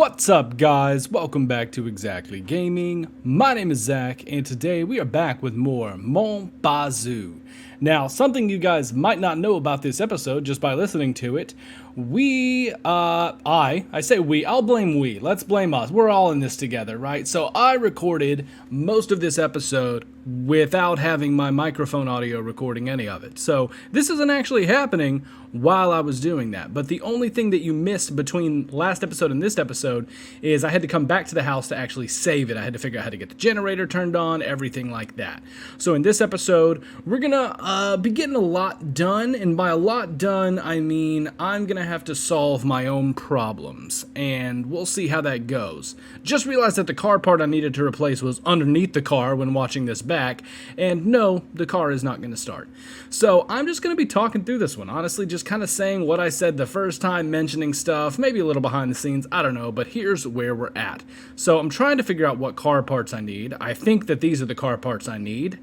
What's up, guys? Welcome back to Exactly Gaming. My name is Zach, and today we are back with more Mon Bazou. Now, something you guys might not know about this episode just by listening to it, I say we, I'll blame we, let's blame us. We're all in this together, right? So I recorded most of this episode without having my microphone audio recording any of it. So this isn't actually happening while I was doing that. But the only thing that you missed between last episode and this episode is I had to come back to the house to actually save it. I had to figure out how to get the generator turned on, everything like that. So in this episode, we're gonna be getting a lot done. And by a lot done, I mean I'm gonna have to solve my own problems. And we'll see how that goes. Just realized that the car part I needed to replace was underneath the car when watching this back. And no, the car is not gonna start. So I'm just gonna be talking through this one. Honestly, just kind of saying what I said the first time, mentioning stuff, maybe a little behind the scenes, I don't know, but here's where we're at. So I'm trying to figure out what car parts I need. I think that these are the car parts I need.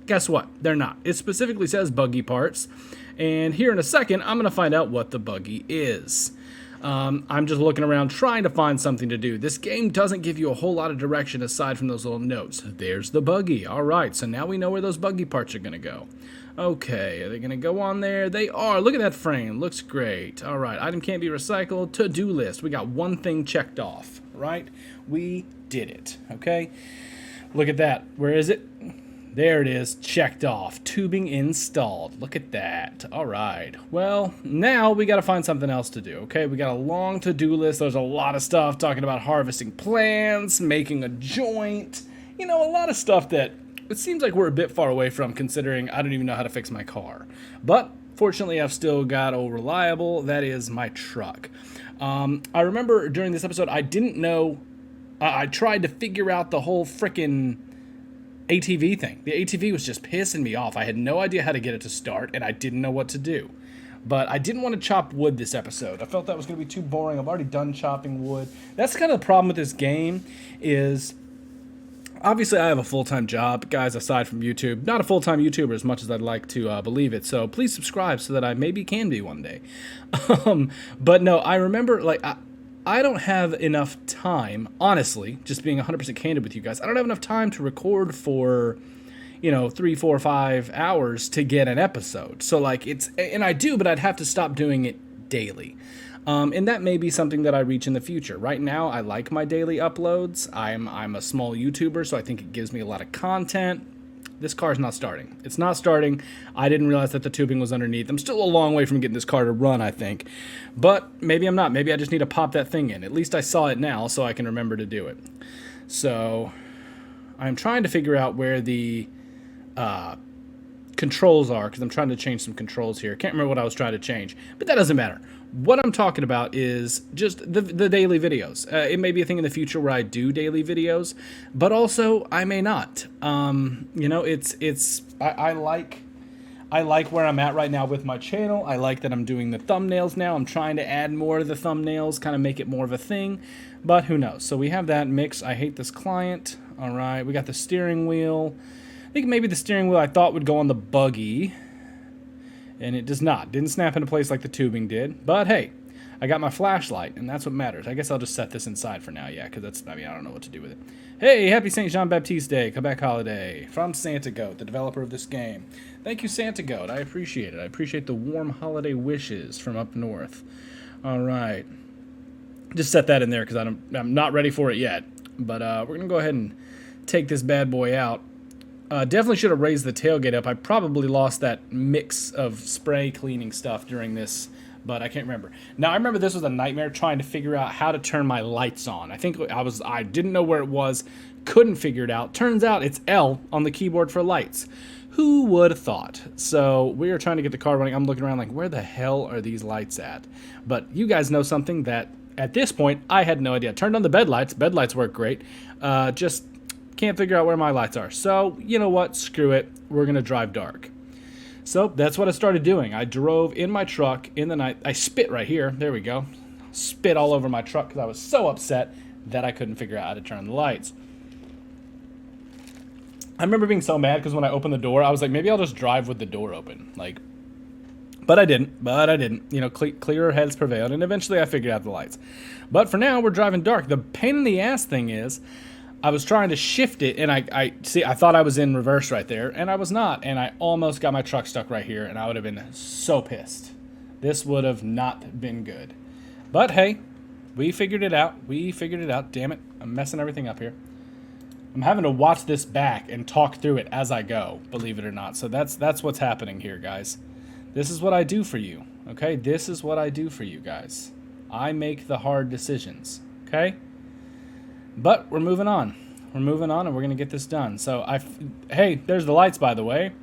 Guess what? They're not. It specifically says buggy parts, and here in a second, I'm going to find out what the buggy is. I'm just looking around trying to find something to do. This game doesn't give you a whole lot of direction aside from those little notes. There's the buggy. All right, so now we know where those buggy parts are going to go. Okay, are they going to go on there? They are. Look at that frame. Looks great. All right, item can't be recycled. To-do list. We got one thing checked off, right? We did it, okay? Look at that. Where is it? There it is, checked off. Tubing installed. Look at that. All right. Well, now we got to find something else to do, okay? We got a long to-do list. There's a lot of stuff talking about harvesting plants, making a joint. You know, a lot of stuff that it seems like we're a bit far away from, considering I don't even know how to fix my car. But fortunately, I've still got a reliable. That is my truck. I remember during this episode, I didn't know. I tried to figure out the whole frickin' ATV thing. The ATV was just pissing me off. I had no idea how to get it to start, and I didn't know what to do. But I didn't want to chop wood this episode. I felt that was going to be too boring. I've already done chopping wood. That's kind of the problem with this game is, obviously I have a full-time job, guys, aside from YouTube. Not a full-time YouTuber as much as I'd like to believe it. So please subscribe so that I maybe can be one day. But no, I remember, like, I don't have enough time, honestly, just being 100% candid with you guys. I don't have enough time to record for, 3, 4, 5 hours to get an episode. So, like, and I do, but I'd have to stop doing it daily. And that may be something that I reach in the future. Right now, I like my daily uploads. I'm a small YouTuber, so I think it gives me a lot of content. This car's not starting. It's not starting. I didn't realize that the tubing was underneath. I'm still a long way from getting this car to run, I think. But maybe I'm not. Maybe I just need to pop that thing in. At least I saw it now, so I can remember to do it. So I'm trying to figure out where the controls are, because I'm trying to change some controls here. Can't remember what I was trying to change, but that doesn't matter. What I'm talking about is just the daily videos. It may be a thing in the future where I do daily videos, but also I may not. I like where I'm at right now with my channel. I like that I'm doing the thumbnails now. I'm trying to add more of the thumbnails, kind of make it more of a thing, but who knows? So we have that mix. I hate this client. All right, we got the steering wheel. I think maybe the steering wheel I thought would go on the buggy, and it does not. Didn't snap into place like the tubing did. But hey, I got my flashlight, and that's what matters. I guess I'll just set this inside for now, yeah, because I don't know what to do with it. Hey, happy St. Jean-Baptiste Day, Quebec holiday, from Santa Goat, the developer of this game. Thank you, Santa Goat. I appreciate it. I appreciate the warm holiday wishes from up north. All right. Just set that in there because I'm not ready for it yet. But we're going to go ahead and take this bad boy out. Definitely should have raised the tailgate up. I probably lost that mix of spray cleaning stuff during this, but I can't remember. Now, I remember this was a nightmare trying to figure out how to turn my lights on. I think I didn't know where it was, couldn't figure it out. Turns out it's L on the keyboard for lights. Who would have thought? So we are trying to get the car running. I'm looking around like, where the hell are these lights at? But you guys know something that at this point I had no idea. Turned on the bed lights. Bed lights work great. Just can't figure out where my lights are. So, you know what? Screw it. We're going to drive dark. So, that's what I started doing. I drove in my truck in the night. I spit right here. There we go. Spit all over my truck because I was so upset that I couldn't figure out how to turn the lights. I remember being so mad because when I opened the door, I was like, maybe I'll just drive with the door open. Like, But I didn't. You know, clearer heads prevailed, and eventually I figured out the lights. But for now, we're driving dark. The pain in the ass thing is, I was trying to shift it, and I thought I was in reverse right there, and I was not, and I almost got my truck stuck right here, and I would have been so pissed. This would have not been good. But hey, we figured it out. Damn it, I'm messing everything up here. I'm having to watch this back and talk through it as I go, believe it or not. So that's what's happening here, guys. This is what I do for you, okay? This is what I do for you guys. I make the hard decisions, okay? But we're moving on. And we're going to get this done. So, hey, there's the lights, by the way.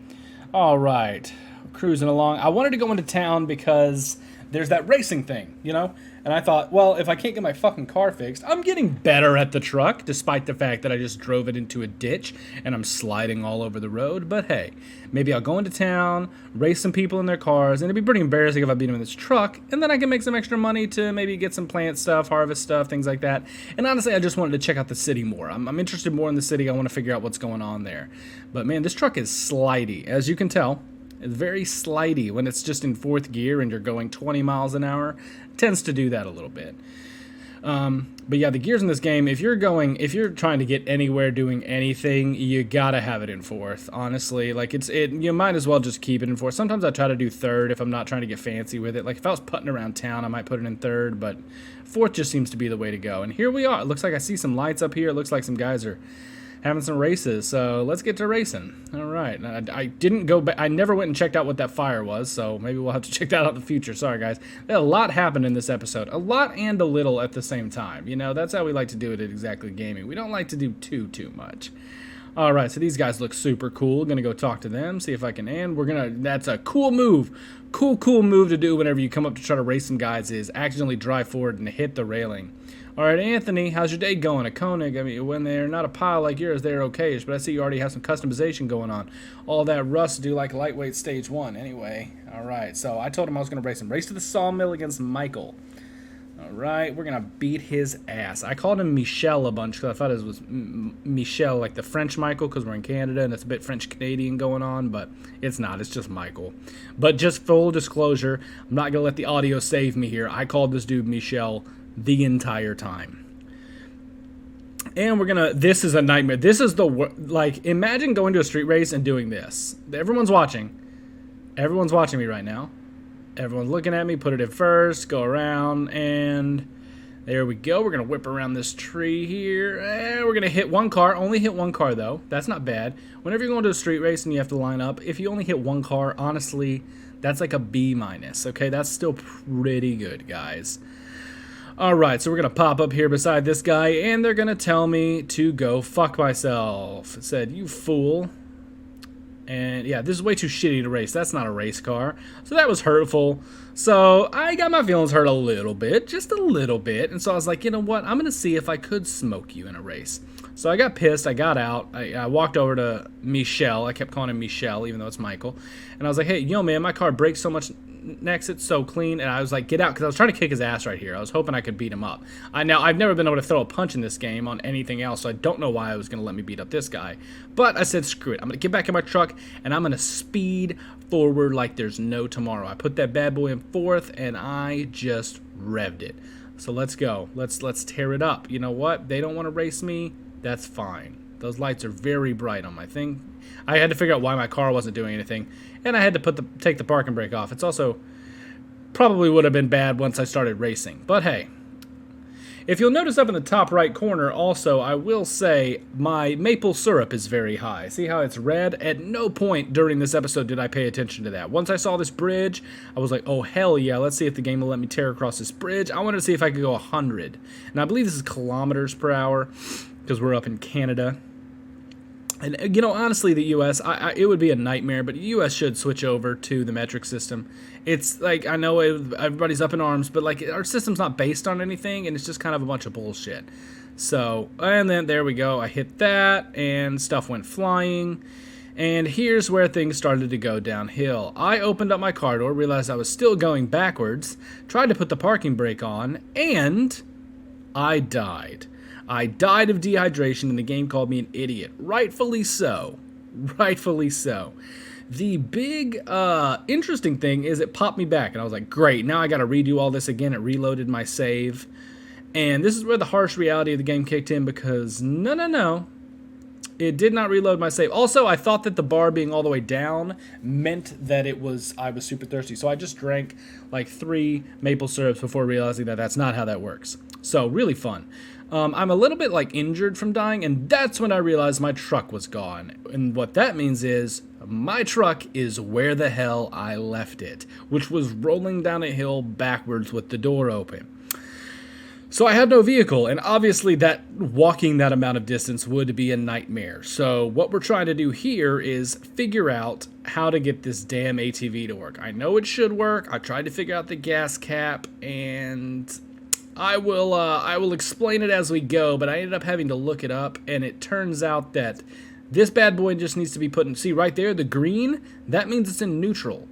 All right. We're cruising along. I wanted to go into town because there's that racing thing, you know? And I thought, well, if I can't get my fucking car fixed, I'm getting better at the truck, despite the fact that I just drove it into a ditch and I'm sliding all over the road. But hey, maybe I'll go into town, race some people in their cars, and it'd be pretty embarrassing if I beat them in this truck, and then I can make some extra money to maybe get some plant stuff, harvest stuff, things like that. And honestly, I just wanted to check out the city more. I'm interested more in the city. I want to figure out what's going on there. But man, this truck is slidey, as you can tell. It's very slidey when it's just in fourth gear and you're going 20 miles an hour. It tends to do that a little bit. But yeah, the gears in this game, if you're trying to get anywhere doing anything, you gotta have it in fourth. Honestly, like you might as well just keep it in fourth. Sometimes I try to do third if I'm not trying to get fancy with it. Like if I was putting around town, I might put it in third, but fourth just seems to be the way to go. And here we are. It looks like I see some lights up here. It looks like some guys are having some races, so let's get to racing. All right, I didn't go back. I never went and checked out what that fire was, so maybe we'll have to check that out in the future. Sorry, guys. A lot happened in this episode. A lot and a little at the same time. You know, that's how we like to do it at Exactly Gaming. We don't like to do too much. All right, so these guys look super cool. Gonna go talk to them, see if I can, and that's a cool move. Cool move to do whenever you come up to try to race some guys is accidentally drive forward and hit the railing. All right, Anthony, how's your day going? A Koenig, I mean, when they're not a pile like yours, they're okay-ish, but I see you already have some customization going on. All that rust do like lightweight stage 1. Anyway, all right, so I told him I was going to race him. Race to the sawmill against Michael. All right, we're going to beat his ass. I called him Michel a bunch because I thought it was Michel, like the French Michael, because we're in Canada and it's a bit French-Canadian going on, but it's not. It's just Michael. But just full disclosure, I'm not going to let the audio save me here. I called this dude Michel the entire time. And this is a nightmare. This is like, imagine going to a street race and doing this. Everyone's watching. Everyone's watching me right now. Everyone's looking at me. Put it in first, go around, and there we go. We're going to whip around this tree here. And we're going to hit one car. Only hit one car, though. That's not bad. Whenever you're going to a street race and you have to line up, if you only hit one car, honestly, that's like a B-. Okay, that's still pretty good, guys. Alright, so we're going to pop up here beside this guy, and they're going to tell me to go fuck myself. It said, you fool. And yeah, this is way too shitty to race. That's not a race car. So that was hurtful. So I got my feelings hurt a little bit, just a little bit. And so I was like, you know what? I'm going to see if I could smoke you in a race. So I got pissed. I got out. I walked over to Michel. I kept calling him Michel, even though it's Michael. And I was like, hey, yo, man, my car brakes so much next, it's so clean. And I was like, get out, because I was trying to kick his ass right here. I was hoping I could beat him up. Now, I've never been able to throw a punch in this game on anything else, so I don't know why I was going to let me beat up this guy. But I said, screw it. I'm going to get back in my truck, and I'm going to speed forward like there's no tomorrow. I put that bad boy in fourth, and I just revved it. So let's go. Let's tear it up. You know what? They don't want to race me. That's fine. Those lights are very bright on my thing. I had to figure out why my car wasn't doing anything, and I had to take the parking brake off. It's also probably would have been bad once I started racing. But hey, if you'll notice up in the top right corner also, I will say my maple syrup is very high. See how it's red? At no point during this episode did I pay attention to that. Once I saw this bridge, I was like, oh hell yeah, let's see if the game will let me tear across this bridge. I wanted to see if I could go 100. And I believe this is kilometers per hour because we're up in Canada. And, you know, honestly, the U.S., it would be a nightmare, but the U.S. should switch over to the metric system. It's like, I know everybody's up in arms, but, like, our system's not based on anything, and it's just kind of a bunch of bullshit. So, and then there we go. I hit that, and stuff went flying. And here's where things started to go downhill. I opened up my car door, realized I was still going backwards, tried to put the parking brake on, and I died. I died of dehydration, and the game called me an idiot. Rightfully so. Rightfully so. The big interesting thing is it popped me back, and I was like, great, now I got to redo all this again. It reloaded my save. And this is where the harsh reality of the game kicked in, because no. It did not reload my save. Also, I thought that the bar being all the way down meant that I was super thirsty. So I just drank like 3 maple syrups before realizing that that's not how that works. So really fun. I'm a little bit like injured from dying, and that's when I realized my truck was gone. And what that means is my truck is where the hell I left it, which was rolling down a hill backwards with the door open. So I had no vehicle, and obviously that walking that amount of distance would be a nightmare. So what we're trying to do here is figure out how to get this damn ATV to work. I know it should work. I tried to figure out the gas cap, and I will explain it as we go, but I ended up having to look it up, and it turns out that this bad boy just needs to be put in, see right there, the green, that means it's in neutral.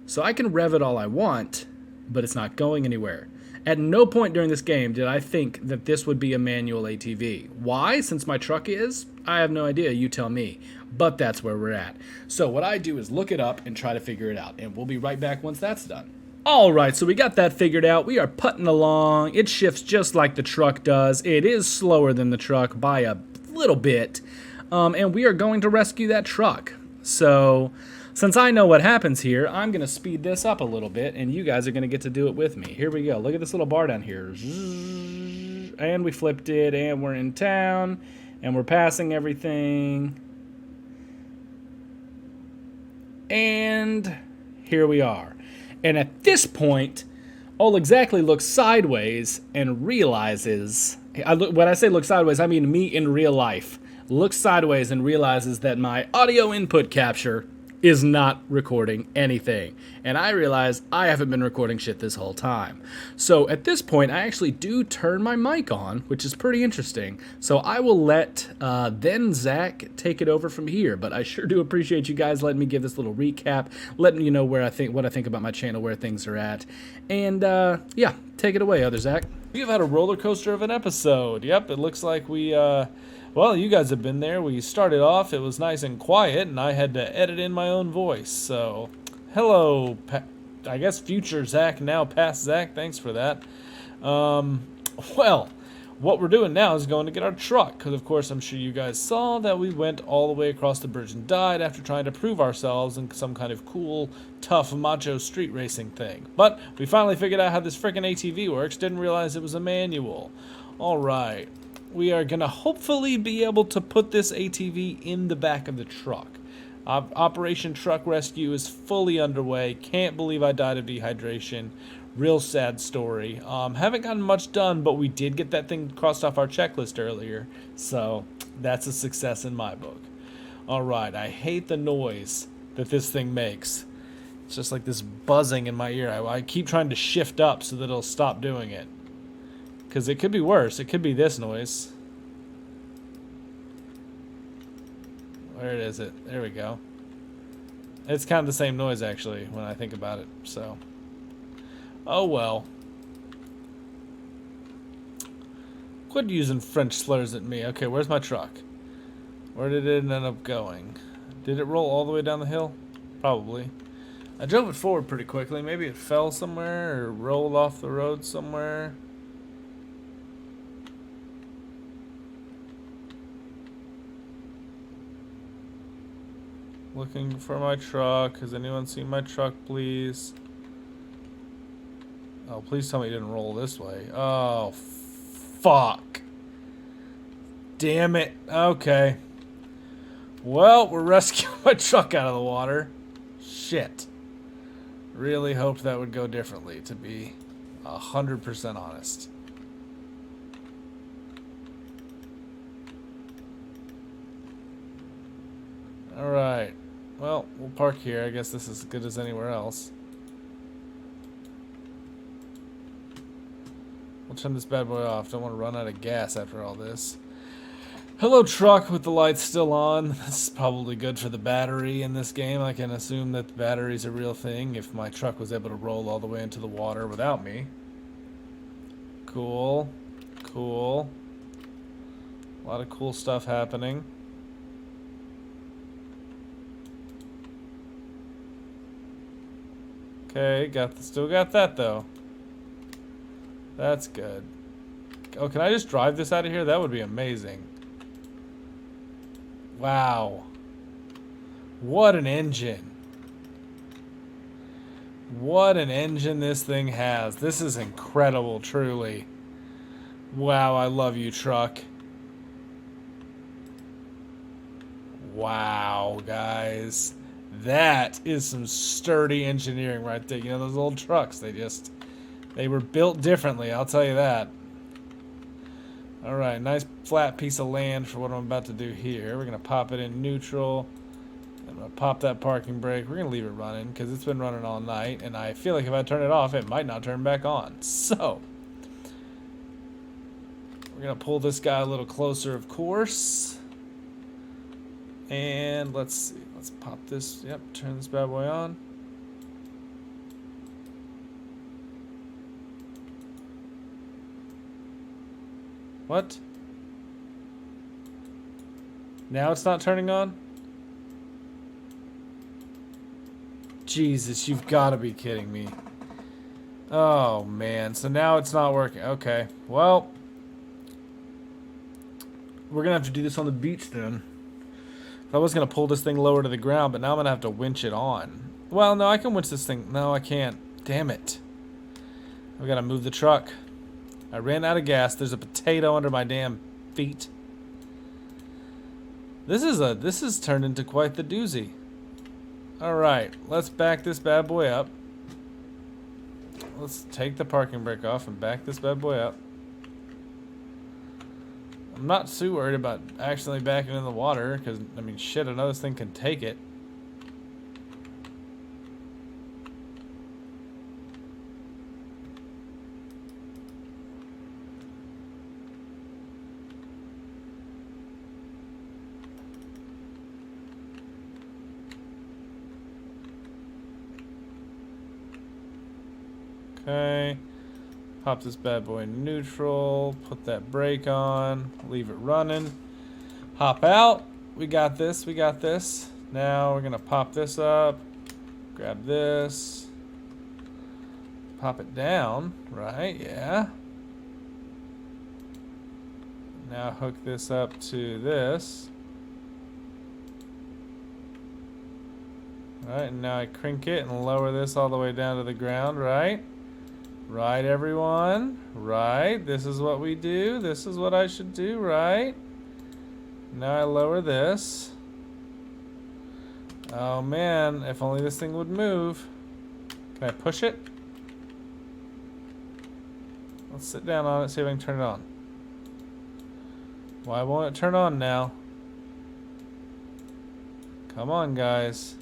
So I can rev it all I want, but it's not going anywhere. At no point during this game did I think that this would be a manual ATV. Why? Since my truck is? I have no idea, you tell me. But that's where we're at. So what I do is look it up and try to figure it out, and we'll be right back once that's done. Alright, so we got that figured out. We are putting along. It shifts just like the truck does. It is slower than the truck by a little bit. And we are going to rescue that truck. So since I know what happens here, I'm going to speed this up a little bit, and you guys are going to get to do it with me. Here we go. Look at this little bar down here. And we flipped it, and we're in town, and we're passing everything. And here we are. And at this point, ExZackly looks sideways and realizes, when I say look sideways, I mean me in real life, looks sideways and realizes that my audio input capture is not recording anything. And I realize I haven't been recording shit this whole time. So at this point, I actually do turn my mic on, which is pretty interesting. So I will let then Zach take it over from here. But I sure do appreciate you guys letting me give this little recap, letting you know what I think about my channel, where things are at. And yeah, take it away, other Zach. We've had a roller coaster of an episode. Yep, it looks like we well, you guys have been there. We started off, it was nice and quiet, and I had to edit in my own voice. So, hello, I guess future Zach, now past Zach. Thanks for that. Well, what we're doing now is going to get our truck, because of course I'm sure you guys saw that we went all the way across the bridge and died after trying to prove ourselves in some kind of cool, tough, macho street racing thing. But we finally figured out how this frickin' ATV works, didn't realize it was a manual. Alright. We are going to hopefully be able to put this ATV in the back of the truck. Operation Truck Rescue is fully underway. Can't believe I died of dehydration. Real sad story. Haven't gotten much done, but we did get that thing crossed off our checklist earlier. So that's a success in my book. Alright, I hate the noise that this thing makes. It's just like this buzzing in my ear. I keep trying to shift up so that it'll stop doing it. Because it could be worse. It could be this noise. Where is it? There we go. It's kind of the same noise, actually, when I think about it. So, oh well. Quit using French slurs at me. Okay, where's my truck? Where did it end up going? Did it roll all the way down the hill? Probably. I drove it forward pretty quickly. Maybe it fell somewhere or rolled off the road somewhere. Looking for my truck. Has anyone seen my truck, please? Oh, please tell me it didn't roll this way. Oh, fuck. Damn it. Okay. Well, we're rescuing my truck out of the water. Shit. Really hoped that would go differently, to be 100% honest. Alright. Well, we'll park here. I guess this is as good as anywhere else. We'll turn this bad boy off. Don't want to run out of gas after all this. Hello, truck with the lights still on. This is probably good for the battery in this game. I can assume that the battery's a real thing if my truck was able to roll all the way into the water without me. Cool. Cool. A lot of cool stuff happening. Okay, still got that though. That's good. Oh, can I just drive this out of here? That would be amazing. Wow. What an engine. What an engine this thing has. This is incredible, truly. Wow, I love you, truck. Wow, guys. That is some sturdy engineering right there. You know, those old trucks, they were built differently, I'll tell you that. Alright, nice flat piece of land for what I'm about to do here. We're going to pop it in neutral. I'm going to pop that parking brake. We're going to leave it running because it's been running all night. And I feel like if I turn it off, it might not turn back on. So, we're going to pull this guy a little closer, of course. And let's see. Let's pop this. Yep, turn this bad boy on. What? Now it's not turning on? Jesus, you've got to be kidding me. Oh, man. So now it's not working. Okay. Well, we're going to have to do this on the beach then. I was going to pull this thing lower to the ground, but now I'm going to have to winch it on. Well, no, I can winch this thing. No, I can't. Damn it. I've got to move the truck. I ran out of gas. There's a potato under my damn feet. This is turned into quite the doozy. Alright, let's back this bad boy up. Let's take the parking brake off and back this bad boy up. I'm not too worried about accidentally backing in the water, because, I mean, shit, I know this thing can take it. Okay, pop this bad boy in neutral, put that brake on, leave it running, hop out. We got this, we got this. Now we're gonna pop this up, grab this, pop it down, right? Yeah. Now hook this up to this. Alright, and now I crank it and lower this all the way down to the ground, right? Right, everyone? Right? This is what we do. This is what I should do, right? Now I lower this. Oh man, if only this thing would move. Can I push it? Let's sit down on it, see if I can turn it on. Why won't it turn on now? Come on, guys.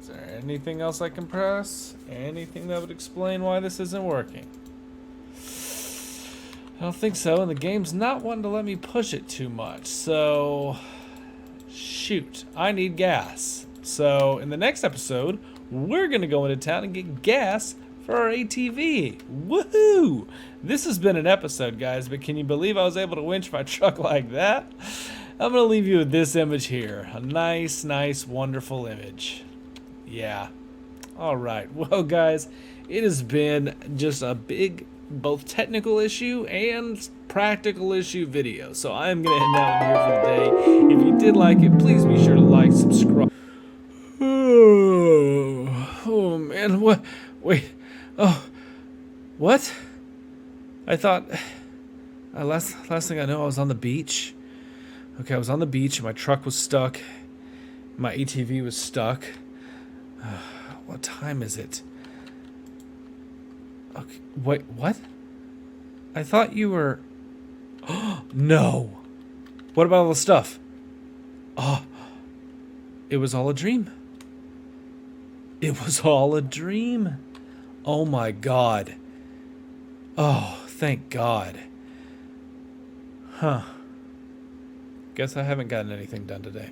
Is there anything else I can press? Anything that would explain why this isn't working? I don't think so, and the game's not wanting to let me push it too much, so shoot, I need gas. So in the next episode, we're gonna go into town and get gas for our ATV. Woohoo! This has been an episode, guys, but can you believe I was able to winch my truck like that? I'm gonna leave you with this image here. A nice, wonderful image. Yeah. Alright, well guys, it has been just a big, both technical issue and practical issue video. So I'm going to end out here for the day. If you did like it, please be sure to like, subscribe. Oh man, what? Wait. Oh, what? I thought, last thing I know, I was on the beach. Okay, I was on the beach, my truck was stuck. My ATV was stuck. What time is it? Okay, wait, what? I thought you were... Oh, no. What about all the stuff? Oh, it was all a dream. It was all a dream. Oh my God. Oh, thank God. Huh. Guess I haven't gotten anything done today.